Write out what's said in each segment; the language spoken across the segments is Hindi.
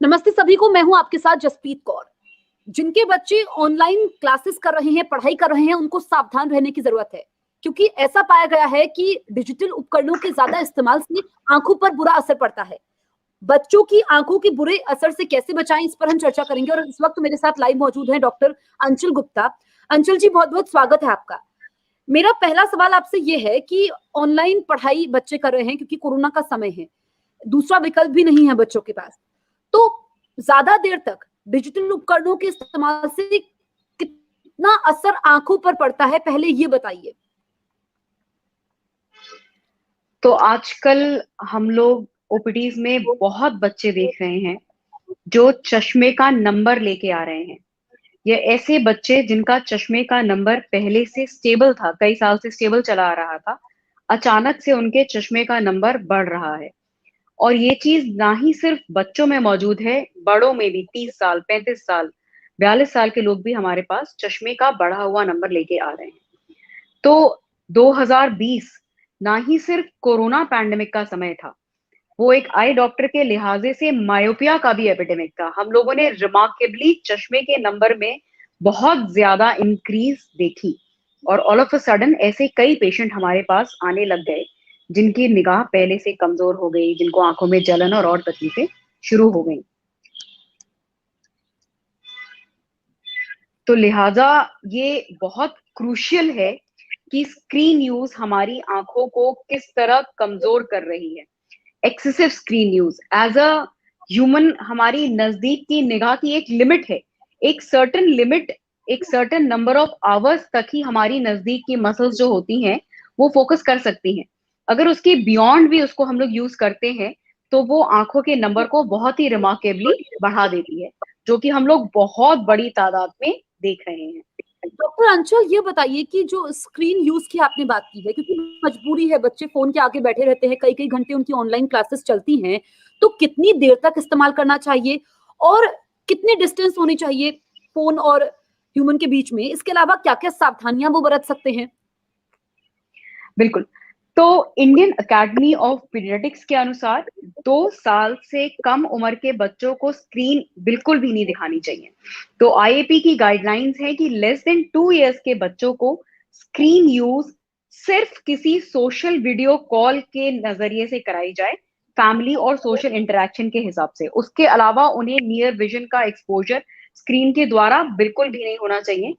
नमस्ते सभी को, मैं हूं आपके साथ जसप्रीत कौर। जिनके बच्चे ऑनलाइन क्लासेस कर रहे हैं, पढ़ाई कर रहे हैं, उनको सावधान रहने की जरूरत है, क्योंकि ऐसा पाया गया है कि डिजिटल उपकरणों के ज्यादा इस्तेमाल से आंखों पर बुरा असर पड़ता है। बच्चों की आंखों के बुरे असर से कैसे बचाएं, इस पर हम चर्चा करेंगे। और इस वक्त मेरे साथ लाइव मौजूद हैं डॉक्टर अंचल गुप्ता। अंचल जी, बहुत बहुत स्वागत है आपका। मेरा पहला सवाल आपसे ये है कि ऑनलाइन पढ़ाई बच्चे कर रहे हैं क्योंकि कोरोना का समय है, दूसरा विकल्प भी नहीं है बच्चों के पास, तो ज्यादा देर तक डिजिटल उपकरणों के इस्तेमाल से कितना असर आंखों पर पड़ता है, पहले ये बताइए। तो आजकल हम लोग ओपीडीज में बहुत बच्चे देख रहे हैं जो चश्मे का नंबर लेके आ रहे हैं। ये ऐसे बच्चे जिनका चश्मे का नंबर पहले से स्टेबल था, कई साल से स्टेबल चला आ रहा था, अचानक से उनके चश्मे का नंबर बढ़ रहा है। और ये चीज ना ही सिर्फ बच्चों में मौजूद है, बड़ों में भी 30 साल, 35 साल, 42 साल के लोग भी हमारे पास चश्मे का बढ़ा हुआ नंबर लेके आ रहे हैं। तो 2020 ना ही सिर्फ कोरोना पैंडेमिक का समय था, वो एक आई डॉक्टर के लिहाजे से मायोपिया का भी एपिडेमिक था। हम लोगों ने रिमार्केबली चश्मे के नंबर में बहुत ज्यादा इंक्रीज देखी और ऑल ऑफ अ सडन ऐसे कई पेशेंट हमारे पास आने लग गए जिनकी निगाह पहले से कमजोर हो गई, जिनको आंखों में जलन और तकलीफें शुरू हो गई। तो लिहाजा ये बहुत क्रूशियल है कि स्क्रीन यूज हमारी आंखों को किस तरह कमजोर कर रही है। Excessive screen use as a human, हमारी नजदीक की निगाह की एक लिमिट है, एक सर्टेन लिमिट, एक सर्टेन नंबर ऑफ आवर्स तक ही हमारी नजदीक की मसल्स जो होती हैं वो फोकस कर सकती हैं। अगर उसके बियॉन्ड भी उसको हम लोग यूज करते हैं तो वो आंखों के नंबर को बहुत ही रिमार्केबली बढ़ा देती है, जो कि हम लोग बहुत बड़ी तादाद में देख रहे हैं। डॉक्टर अंचल, ये बताइए कि जो स्क्रीन यूज की आपने बात की है, क्योंकि मजबूरी है, बच्चे फोन के आगे बैठे रहते हैं, कई कई घंटे उनकी ऑनलाइन क्लासेस चलती हैं, तो कितनी देर तक इस्तेमाल करना चाहिए और कितने डिस्टेंस होनी चाहिए फोन और ह्यूमन के बीच में? इसके अलावा क्या क्या सावधानियां वो बरत सकते हैं? बिल्कुल। तो इंडियन अकेडमी ऑफ पीडियाट्रिक्स के अनुसार 2 साल से कम उम्र के बच्चों को स्क्रीन बिल्कुल भी नहीं दिखानी चाहिए। तो आईएपी की गाइडलाइंस है कि लेस देन 2 इयर्स के बच्चों को स्क्रीन यूज सिर्फ किसी सोशल वीडियो कॉल के नजरिए से कराई जाए, फैमिली और सोशल इंटरेक्शन के हिसाब से। उसके अलावा उन्हें नियर विजन का एक्सपोजर स्क्रीन के द्वारा बिल्कुल भी नहीं होना चाहिए।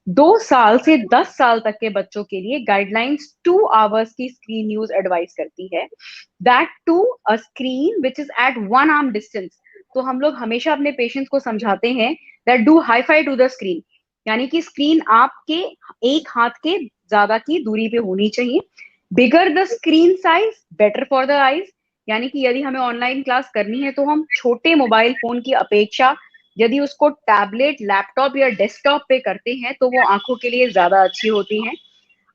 2 साल से 10 साल तक के बच्चों के लिए गाइडलाइंस 2 आवर्स की स्क्रीन यूज एडवाइस करती है, that too a screen which is at 1 arm distance. तो हम लोग हमेशा अपने पेशेंट्स को समझाते हैं that do high five to the screen, यानी कि स्क्रीन आपके एक हाथ के ज्यादा की दूरी पे होनी चाहिए। Bigger the screen size better for the eyes, यानी कि यदि हमें ऑनलाइन क्लास करनी है तो हम छोटे मोबाइल फोन की अपेक्षा यदि उसको टैबलेट, लैपटॉप या डेस्कटॉप पे करते हैं तो वो आंखों के लिए ज्यादा अच्छी होती हैं।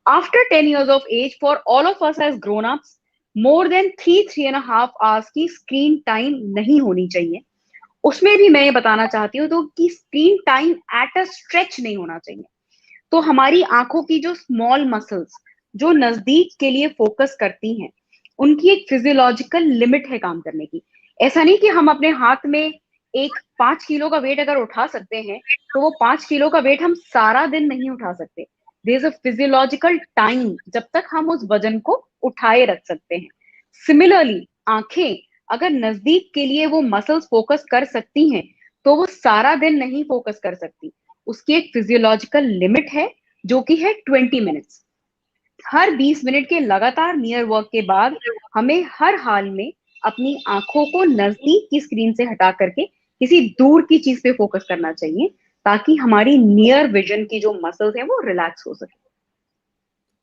After 10 years of age, for all of us as grown ups, more than 3.5 hours की स्क्रीन टाइम नहीं होनी चाहिए। उसमें भी मैं ये बताना चाहती हूँ तो कि screen time at a stretch नहीं होना चाहिए। तो हमारी आंखों की जो स्मॉल मसल्स जो नजदीक के लिए फोकस करती हैं, उनकी एक फिजियोलॉजिकल लिमिट है काम करने की। ऐसा नहीं कि हम अपने हाथ में एक 5 किलो का वेट अगर उठा सकते हैं तो वो 5 किलो का वेट हम सारा दिन नहीं उठा सकते। There is a physiological time जब तक हम उस वजन को उठाए रख सकते हैं। सिमिलरली आंखें अगर नजदीक के लिए वो मसल्स फोकस कर सकती हैं तो वो सारा दिन नहीं फोकस कर सकती। उसकी एक फिजियोलॉजिकल लिमिट है जो कि है 20 मिनट्स। हर 20 मिनट के लगातार नियर वर्क के बाद हमें हर हाल में अपनी आंखों को नजदीक की स्क्रीन से हटा करके किसी दूर की चीज पे फोकस करना चाहिए, ताकि हमारी नियर विजन की जो मसल्स हैं वो रिलैक्स हो सके।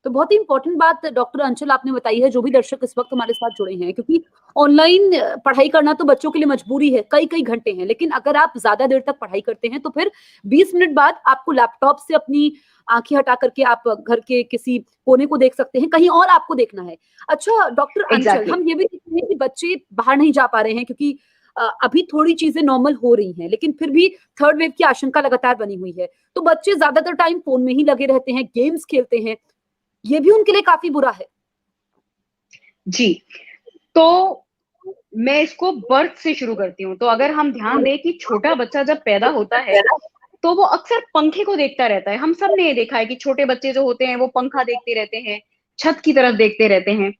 तो बहुत ही इंपॉर्टेंट बात डॉक्टर अंचल आपने बताई है, जो भी दर्शक इस वक्त हमारे साथ जुड़े हैं, क्योंकि ऑनलाइन पढ़ाई करना तो बच्चों के लिए मजबूरी है, कई कई घंटे हैं, लेकिन अगर आप ज्यादा देर तक पढ़ाई करते हैं तो फिर 20 मिनट बाद आपको लैपटॉप से अपनी आंखें हटा करके आप घर के किसी कोने को देख सकते हैं, कहीं और आपको देखना है। अच्छा डॉक्टर अंचल, एग्जैक्टली हम ये भी देखते हैं कि बच्चे बाहर नहीं जा पा रहे हैं क्योंकि अभी थोड़ी चीजें नॉर्मल हो रही हैं, लेकिन फिर भी थर्ड वेव की आशंका लगातार बनी हुई है, तो बच्चे ज्यादातर टाइम फोन में ही लगे रहते हैं, गेम्स खेलते हैं, ये भी उनके लिए काफी बुरा है। जी। तो मैं इसको बर्थ से शुरू करती हूँ। तो अगर हम ध्यान दें कि छोटा बच्चा जब पैदा होता है तो वो अक्सर पंखे को देखता रहता है। हम सब ने ये देखा है कि छोटे बच्चे जो होते हैं वो पंखा देखते रहते हैं, छत की तरफ देखते रहते हैं।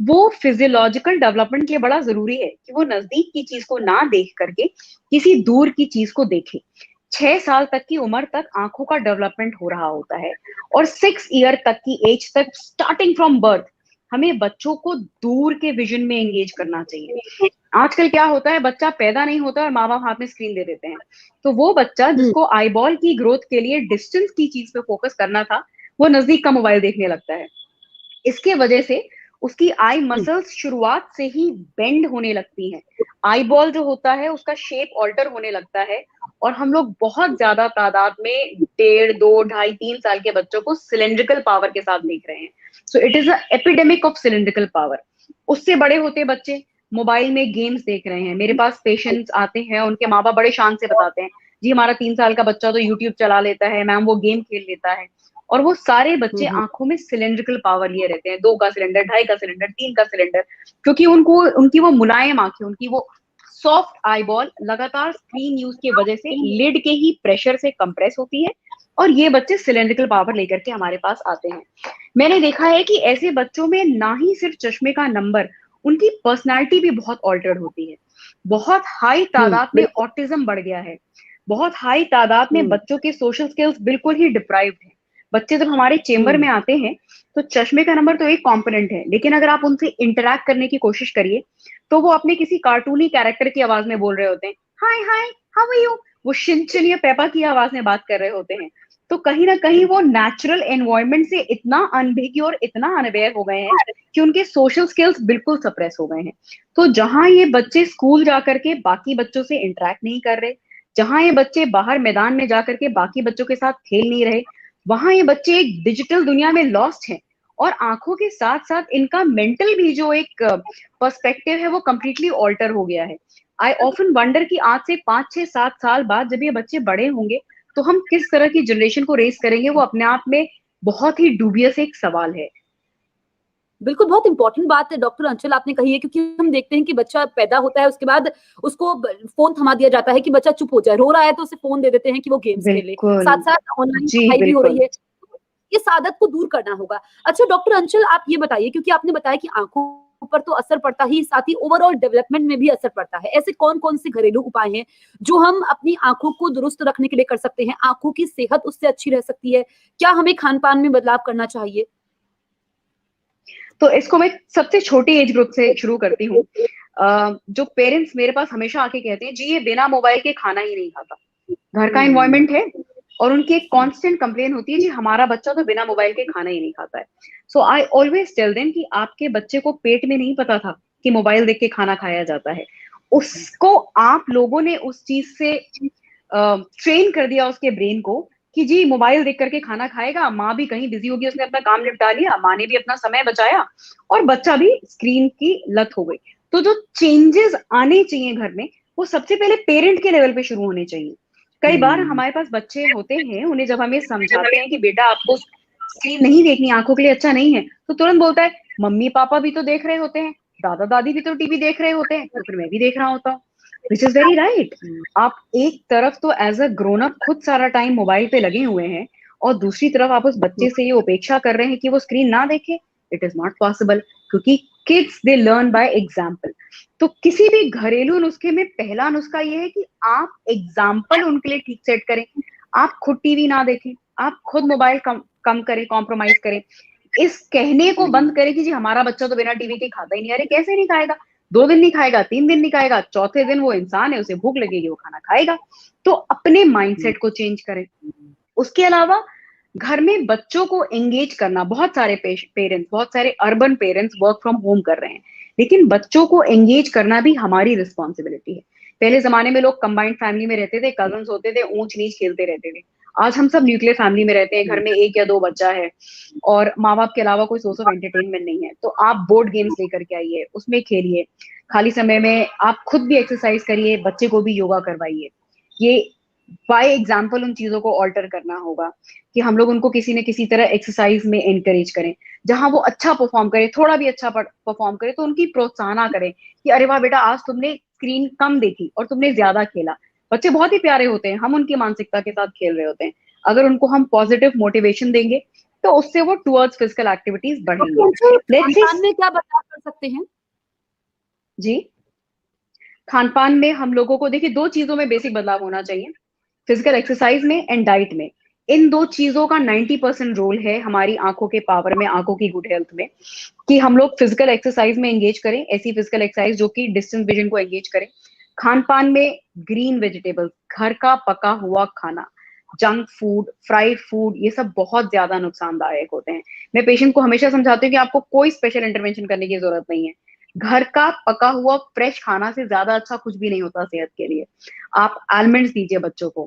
वो फिजियोलॉजिकल डेवलपमेंट के लिए बड़ा जरूरी है कि वो नजदीक की चीज को ना देख करके किसी दूर की चीज को देखे। 6 साल तक की उम्र तक आंखों का डेवलपमेंट हो रहा होता है और 6 ईयर तक की एज तक स्टार्टिंग फ्रॉम बर्थ हमें बच्चों को दूर के विजन में एंगेज करना चाहिए। आजकल क्या होता है, बच्चा पैदा नहीं होता और माँ बाप हाथ में स्क्रीन दे देते हैं। तो वो बच्चा जिसको आईबॉल की ग्रोथ के लिए डिस्टेंस की चीज पे फोकस करना था, वो नजदीक का मोबाइल देखने लगता है। इसके वजह से उसकी आई मसल्स शुरुआत से ही बेंड होने लगती हैं। आई बॉल जो होता है उसका शेप ऑल्टर होने लगता है और हम लोग बहुत ज्यादा तादाद में 1.5, 2, 2.5, 3 साल के बच्चों को सिलेंड्रिकल पावर के साथ देख रहे हैं। So it is a epidemic of cylindrical power. उससे बड़े होते बच्चे मोबाइल में गेम्स देख रहे हैं। मेरे पास पेशेंट्स आते हैं, उनके माँ बाप बड़े शान से बताते हैं, जी हमारा 3 साल का बच्चा तो यूट्यूब चला लेता है मैम, वो गेम खेल लेता है। और वो सारे बच्चे आंखों में सिलेंड्रिकल पावर लिए रहते हैं, 2 का सिलेंडर, 2.5 का सिलेंडर, 3 का सिलेंडर, क्योंकि उनको उनकी वो मुलायम आंखें, उनकी वो सॉफ्ट आईबॉल लगातार स्क्रीन यूज की वजह से लिड के ही प्रेशर से कंप्रेस होती है और ये बच्चे सिलेंड्रिकल पावर लेकर के हमारे पास आते हैं। मैंने देखा है कि ऐसे बच्चों में ना ही सिर्फ चश्मे का नंबर, उनकी पर्सनालिटी भी बहुत ऑल्टर्ड होती है। बहुत हाई तादाद में ऑटिज्म बढ़ गया है। बहुत हाई तादाद में बच्चों के सोशल स्किल्स बिल्कुल ही डिप्राइव्ड है। बच्चे जब हमारे चेंबर में आते हैं तो चश्मे का नंबर तो एक कंपोनेंट है, लेकिन अगर आप उनसे इंटरैक्ट करने की कोशिश करिए तो वो अपने किसी कार्टूनी कैरेक्टर की आवाज में बोल रहे होते हैं, हाय हाय हाउ आर यू, वो शिनचैन या पेपा की आवाज में बात कर रहे होते हैं। तो कहीं ना कहीं वो नेचुरल एनवायरनमेंट से इतना अनभिज्ञ और इतना अनअवेयर हो गए हैं कि उनके सोशल स्किल्स बिल्कुल सप्रेस हो गए हैं। तो जहां ये बच्चे स्कूल जाकर के बाकी बच्चों से इंटरेक्ट नहीं कर रहे, जहां ये बच्चे बाहर मैदान में जाकर के बाकी बच्चों के साथ खेल नहीं रहे, वहां ये बच्चे एक डिजिटल दुनिया में लॉस्ट हैं। और आंखों के साथ साथ इनका मेंटल भी जो एक पर्सपेक्टिव है वो कंप्लीटली ऑल्टर हो गया है। आई ऑफन वंडर कि आज से 5, 6, 7 साल बाद जब ये बच्चे बड़े होंगे तो हम किस तरह की जनरेशन को रेस करेंगे, वो अपने आप में बहुत ही डूबियस एक सवाल है। बिल्कुल, बहुत इंपॉर्टेंट बात है डॉक्टर अंचल आपने कही है, क्योंकि हम देखते हैं कि बच्चा पैदा होता है, उसके बाद उसको फोन थमा दिया जाता है कि बच्चा चुप हो जाए, रो रहा है तो उसे फोन दे देते हैं कि वो गेम्स खेले, बिल्कुल। साथ साथ ऑनलाइन जी पढ़ाई भी हो रही बिल्कुल। है। इस आदत को दूर करना होगा। अच्छा डॉक्टर अंचल आप ये बताइए, क्योंकि आपने बताया कि आंखों पर तो असर पड़ता ही, साथ ही ओवरऑल डेवलपमेंट में भी असर पड़ता है। ऐसे कौन-कौन से घरेलू उपाय हैं जो हम अपनी आंखों को दुरुस्त रखने के लिए कर सकते हैं? आंखों की सेहत उससे अच्छी रह सकती है? क्या हमें खान-पान में बदलाव करना चाहिए? तो इसको मैं सबसे छोटी एज ग्रुप से शुरू करती हूँ। जो पेरेंट्स मेरे पास हमेशा आके कहते हैं, जी ये बिना मोबाइल के खाना ही नहीं खाता। घर का एनवायरनमेंट है और उनकी एक कांस्टेंट कंप्लेन होती है, जी हमारा बच्चा तो बिना मोबाइल के खाना ही नहीं खाता है। सो आई ऑलवेज टेल देम कि आपके बच्चे को पेट में नहीं पता था कि मोबाइल देख के खाना खाया जाता है। उसको आप लोगों ने उस चीज से ट्रेन कर दिया उसके ब्रेन को कि जी मोबाइल देख करके खाना खाएगा, माँ भी कहीं बिजी होगी, उसने अपना काम निपटा लिया, माँ ने भी अपना समय बचाया और बच्चा भी स्क्रीन की लत हो गई। तो जो चेंजेस आने चाहिए घर में, वो सबसे पहले पेरेंट के लेवल पे शुरू होने चाहिए। कई बार हमारे पास बच्चे होते हैं, उन्हें जब हम ये समझाते हैं कि बेटा आपको स्क्रीन नहीं देखनी, आंखों के लिए अच्छा नहीं है, तो तुरंत बोलता है मम्मी पापा भी तो देख रहे होते हैं, दादा दादी भी तो टीवी देख रहे होते हैं, तो फिर मैं भी देख रहा होता हूँ। Which is very right. आप एक तरफ तो एज अ ग्रोन अप खुद सारा टाइम मोबाइल पे लगे हुए हैं और दूसरी तरफ आप उस बच्चे से ये अपेक्षा कर रहे हैं कि वो स्क्रीन ना देखे। इट इज नॉट पॉसिबल, क्योंकि kids they learn by example. तो किसी भी घरेलू नुस्खे में पहला नुस्खा ये है कि आप एग्जाम्पल उनके लिए ठीक सेट करें। आप खुद टीवी ना देखें, आप खुद मोबाइल कम करें, कॉम्प्रोमाइज करें। इस कहने को बंद करें कि जी हमारा बच्चा तो बिना टीवी के खाता ही नहीं। अरे कैसे नहीं खाएगा? 2 दिन नहीं खाएगा, 3 दिन नहीं खाएगा, चौथे दिन वो इंसान है, उसे भूख लगेगी, वो खाना खाएगा। तो अपने माइंडसेट को चेंज करें। उसके अलावा घर में बच्चों को एंगेज करना, बहुत सारे पेरेंट्स, बहुत सारे urban parents work from home कर रहे हैं, लेकिन बच्चों को एंगेज करना भी हमारी रिस्पॉन्सिबिलिटी है। पहले जमाने में लोग कंबाइंड फैमिली में रहते थे, कजन्स होते थे, ऊंच नीच खेलते रहते थे। आज हम सब न्यूक्लियर फैमिली में रहते हैं, घर में 1 या 2 बच्चा है और माँ बाप के अलावा कोई सोर्स ऑफ एंटरटेनमेंट नहीं है। तो आप बोर्ड गेम्स लेकर के आइए, उसमें खेलिए। खाली समय में आप खुद भी एक्सरसाइज करिए, बच्चे को भी योगा करवाइए। ये बाय एग्जाम्पल उन चीजों को ऑल्टर करना होगा कि हम लोग उनको किसी न किसी तरह एक्सरसाइज में एनकरेज करें, जहां वो अच्छा परफॉर्म करे, थोड़ा भी अच्छा परफॉर्म करे तो उनकी प्रोत्साहन करें कि अरे वाह बेटा, आज तुमने स्क्रीन कम देखी और तुमने ज्यादा खेला। बच्चे बहुत ही प्यारे होते हैं, हम उनकी मानसिकता के साथ खेल रहे होते हैं। अगर उनको हम पॉजिटिव मोटिवेशन देंगे तो उससे वो टुवर्ड्स फिजिकल एक्टिविटीज बढ़ेंगे। खान-पान में क्या बदलाव कर सकते हैं? जी, खान पान में हम लोगों को देखिए 2 चीजों में बेसिक बदलाव होना चाहिए, फिजिकल एक्सरसाइज में एंड डाइट में। इन 2 चीजों का 90% रोल है हमारी आंखों के पावर में, आंखों की गुड हेल्थ में, कि हम लोग फिजिकल एक्सरसाइज में एंगेज करें, ऐसी फिजिकल एक्सरसाइज जो कि डिस्टेंस विजन को एंगेज करें। खान पान में ग्रीन वेजिटेबल्स, घर का पका हुआ खाना, जंक फूड, फ्राइड फूड, ये सब बहुत ज्यादा नुकसानदायक होते हैं। मैं पेशेंट को हमेशा समझाती हूँ कि आपको कोई स्पेशल इंटरवेंशन करने की जरूरत नहीं है। घर का पका हुआ फ्रेश खाना से ज्यादा अच्छा कुछ भी नहीं होता सेहत के लिए। आप आलमंड्स दीजिए बच्चों को,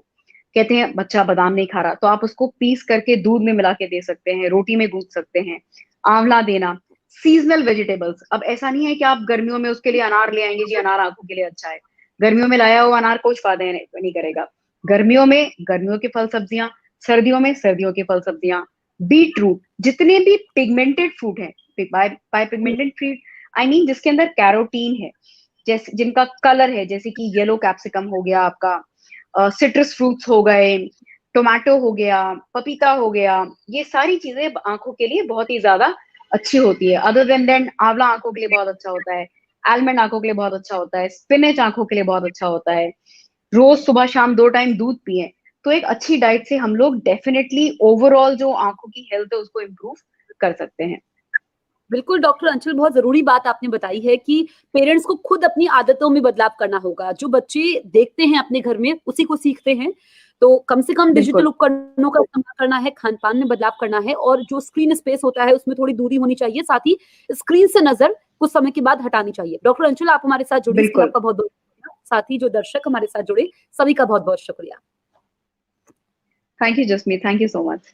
कहते हैं बच्चा बादाम नहीं खा रहा, तो आप उसको पीस करके दूध में मिला के दे सकते हैं, रोटी में गूंथ सकते हैं। आंवला देना, सीजनल वेजिटेबल्स। अब ऐसा नहीं है कि आप गर्मियों में उसके लिए अनार ले आएंगे, जी अनार आंखों के लिए अच्छा है। गर्मियों में लाया हुआ अनार कुछ फायदा नहीं करेगा। गर्मियों में गर्मियों के फल सब्जियां, सर्दियों में सर्दियों के फल सब्जियां। बीट रूट, जितने भी पिगमेंटेड फ्रूट है, by pigmented fruit I mean जिसके अंदर कैरोटीन है, जैसे जिनका कलर है, जैसे कि येलो कैप्सिकम हो गया आपका, सिट्रस फ्रूट्स हो गए, टोमेटो हो गया, पपीता हो गया, ये सारी चीजें आंखों के लिए बहुत ही ज्यादा अच्छी होती है। अदर देन आंवला आंखों के लिए बहुत अच्छा होता है, आलमंड आंखों के लिए बहुत अच्छा होता है, स्पिनच आंखों के लिए बहुत अच्छा होता है। रोज सुबह शाम 2 टाइम दूध पिए। तो एक अच्छी डाइट से हम लोग डेफिनेटली ओवरऑल जो आंखों की हेल्थ है उसको इम्प्रूव कर सकते हैं। बिल्कुल डॉक्टर अंशुल, बहुत ज़रूरी बात आपने बताई है कि पेरेंट्स को खुद अपनी आदतों में बदलाव करना होगा। जो बच्चे देखते हैं अपने घर में, उसी को सीखते हैं। तो कम से कम डिजिटल बिल्कुल, उपकरणों का इस्तेमाल करना है, खान-पान में बदलाव करना है और जो स्क्रीन स्पेस होता है, उसमें थोड़ी दूरी होनी चाहिए। साथ ही स्क्रीन से नज़र कुछ समय के बाद हटानी चाहिए। डॉक्टर अंशुल, आप हमारे साथ जुड़ी, इसके लिए बिल्कुल। आपका बहुत-बहुत शुक्रिया। साथ ही जो दर्शक हमारे साथ जुड़े, सभी का बहुत-बहुत शुक्रिया। Thank you Jasmeet, thank you so much.